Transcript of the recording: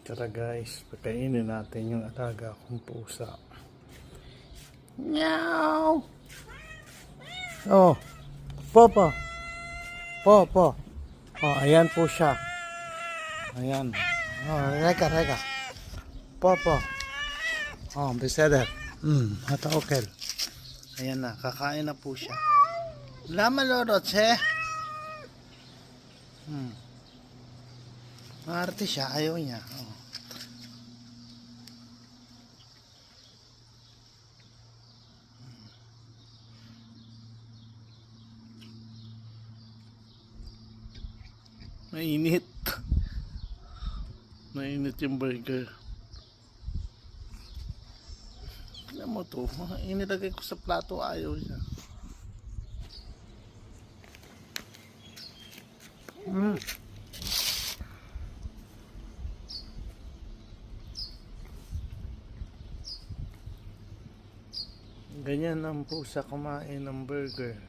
Tara guys, pagkainin natin yung alaga kong pusa. Meow! Oh, Popo! Popo! Oh, ayan po siya. Ayan. Oh, rega. Popo! Oh, beseder. Hata okel. Ayan na, kakain na po siya. Lama lorot, eh? Maarte siya, ayaw niya. Oh. Mainit. Mainit yung burger. Alam mo to, inilagay ko sa plato, ayaw niya. Ganyan ang pusa kumain ng burger.